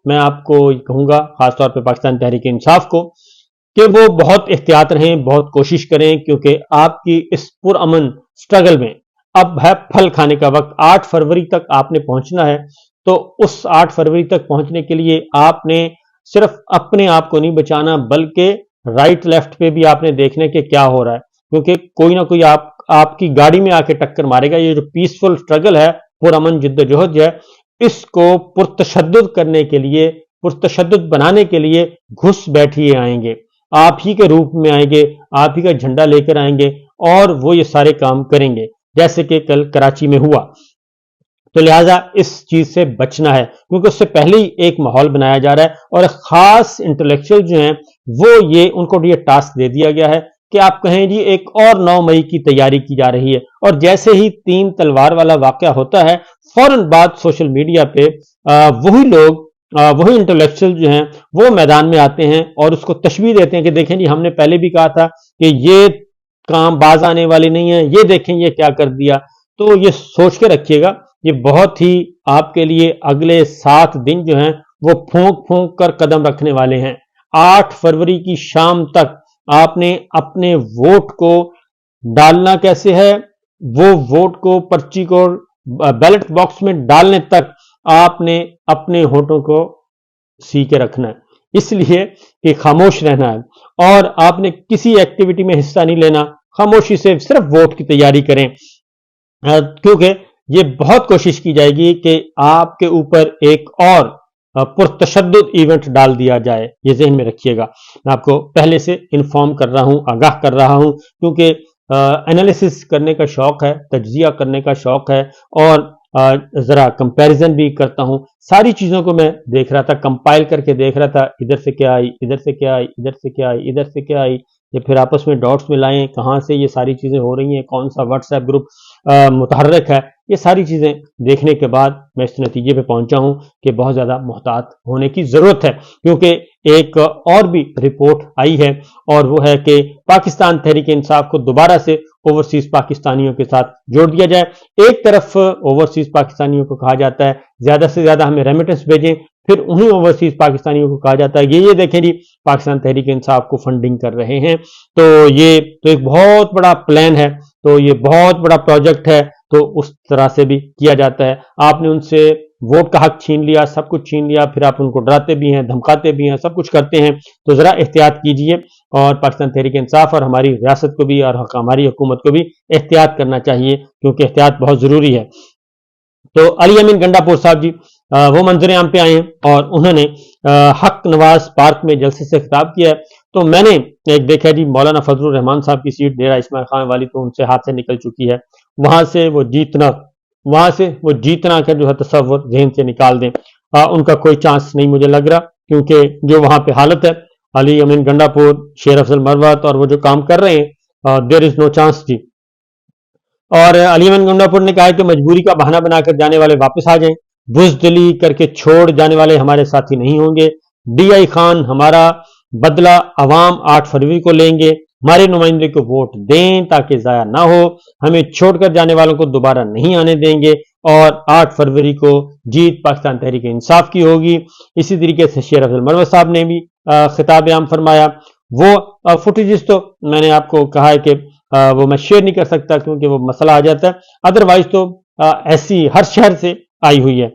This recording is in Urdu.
میں آپ کو کہوں گا خاص طور پہ پاکستان تحریک انصاف کو کہ وہ بہت احتیاط رہیں، بہت کوشش کریں، کیونکہ آپ کی اس پرامن سٹرگل میں اب ہے پھل کھانے کا وقت۔ 8 فروری تک آپ نے پہنچنا ہے، تو اس 8 فروری تک پہنچنے کے لیے آپ نے صرف اپنے آپ کو نہیں بچانا، بلکہ رائٹ لیفٹ پہ بھی آپ نے دیکھنا کہ کیا ہو رہا ہے، کیونکہ کوئی نہ کوئی آپ کی گاڑی میں آ کے ٹکر مارے گا۔ یہ جو پیسفل سٹرگل ہے، پرامن جد و جہد ہے، اس کو پرتشدد کرنے کے لیے، پرتشدد بنانے کے لیے گھس بیٹھیے آئیں گے، آپ ہی کے روپ میں آئیں گے، آپ ہی کا جھنڈا لے کر آئیں گے، اور وہ یہ سارے کام کریں گے جیسے کہ کل کراچی میں ہوا۔ تو لہٰذا اس چیز سے بچنا ہے، کیونکہ اس سے پہلے ہی ایک ماحول بنایا جا رہا ہے، اور خاص انٹلیکچوئل جو ہیں وہ ان کو یہ ٹاسک دے دیا گیا ہے کہ آپ کہیں جی ایک اور 9 مئی کی تیاری کی جا رہی ہے، اور جیسے ہی 3 تلوار والا واقعہ ہوتا ہے، فوراً بعد سوشل میڈیا پہ وہی لوگ، وہی انٹلیکچوئل جو ہیں وہ میدان میں آتے ہیں اور اس کو تشبیہ دیتے ہیں کہ دیکھیں جی ہم نے پہلے بھی کہا تھا کہ یہ کام باز آنے والے نہیں ہیں، یہ دیکھیں یہ کیا کر دیا۔ تو یہ سوچ کے رکھیے گا، یہ بہت ہی آپ کے لیے اگلے 7 دن جو ہیں وہ پھونک پھونک کر قدم رکھنے والے ہیں۔ 8 فروری کی شام تک آپ نے اپنے ووٹ کو ڈالنا کیسے ہے، وہ ووٹ کو، پرچی کو بیلٹ باکس میں ڈالنے تک آپ نے اپنے ہونٹوں کو سی کے رکھنا ہے، اس لیے کہ خاموش رہنا ہے، اور آپ نے کسی ایکٹیویٹی میں حصہ نہیں لینا، خاموشی سے صرف ووٹ کی تیاری کریں، کیونکہ یہ بہت کوشش کی جائے گی کہ آپ کے اوپر ایک اور پرتشدد ایونٹ ڈال دیا جائے۔ یہ ذہن میں رکھیے گا، میں آپ کو پہلے سے انفارم کر رہا ہوں، آگاہ کر رہا ہوں، کیونکہ انالیسس کرنے کا شوق ہے، تجزیہ کرنے کا شوق ہے، اور ذرا کمپیریزن بھی کرتا ہوں۔ ساری چیزوں کو میں دیکھ رہا تھا، کمپائل کر کے دیکھ رہا تھا، ادھر سے کیا آئی، ادھر سے کیا آئی، ادھر سے کیا آئی، ادھر سے کیا آئی، یہ پھر آپس میں ڈاٹس میں لائیں، کہاں سے یہ ساری چیزیں ہو رہی ہیں، کون سا واٹس ایپ گروپ متحرک ہے، یہ ساری چیزیں دیکھنے کے بعد میں اس نتیجے پہ پہنچا ہوں کہ بہت زیادہ محتاط ہونے کی ضرورت ہے، کیونکہ ایک اور بھی رپورٹ آئی ہے، اور وہ ہے کہ پاکستان تحریک انصاف کو دوبارہ سے اوورسیز پاکستانیوں کے ساتھ جوڑ دیا جائے۔ ایک طرف اوورسیز پاکستانیوں کو کہا جاتا ہے زیادہ سے زیادہ ہمیں ریمیٹنس بھیجیں، پھر انہی اوورسیز پاکستانیوں کو کہا جاتا ہے یہ دیکھیں جی پاکستان تحریک انصاف کو فنڈنگ کر رہے ہیں، تو یہ تو ایک بہت بڑا پلان ہے، تو یہ بہت بڑا پروجیکٹ ہے، تو اس طرح سے بھی کیا جاتا ہے۔ آپ نے ان سے ووٹ کا حق چھین لیا، سب کچھ چھین لیا، پھر آپ ان کو ڈراتے بھی ہیں، دھمکاتے بھی ہیں، سب کچھ کرتے ہیں، تو ذرا احتیاط کیجئے، اور پاکستان تحریک انصاف اور ہماری ریاست کو بھی اور ہماری حکومت کو بھی احتیاط کرنا چاہیے، کیونکہ احتیاط بہت ضروری ہے۔ تو علی امین گنڈا پور صاحب جی وہ منظر عام پہ آئے ہیں، اور انہوں نے حق نواز پارک میں جلسے سے خطاب کیا ہے، تو میں نے ایک دیکھا جی مولانا فضل الرحمان صاحب کی سیٹ ڈیرہ اسماعیل خان والی تو ان سے ہاتھ سے نکل چکی ہے، وہاں سے وہ جیتنا کا جو ہے تصور ذہن سے نکال دیں، ان کا کوئی چانس نہیں مجھے لگ رہا، کیونکہ جو وہاں پہ حالت ہے، علی امین گنڈا پور، شیر افضل مروت اور وہ جو کام کر رہے ہیں، دیر از نو چانس جی۔ اور علی امین گنڈا پور نے کہا کہ مجبوری کا بہانہ بنا کر جانے والے واپس آ جائیں، بزدلی کر کے چھوڑ جانے والے ہمارے ساتھی نہیں ہوں گے، ڈی آئی خان ہمارا بدلہ عوام 8 فروری کو لیں گے، ہمارے نمائندے کو ووٹ دیں تاکہ ضائع نہ ہو، ہمیں چھوڑ کر جانے والوں کو دوبارہ نہیں آنے دیں گے، اور 8 فروری کو جیت پاکستان تحریک انصاف کی ہوگی۔ اسی طریقے سے شیر افضل مروت صاحب نے بھی خطاب عام فرمایا، وہ فوٹیجز تو میں نے آپ کو کہا ہے کہ وہ میں شیئر نہیں کر سکتا کیونکہ وہ مسئلہ آ جاتا ہے، ادروائز تو ایسی ہر شہر سے آئی ہوئی ہے۔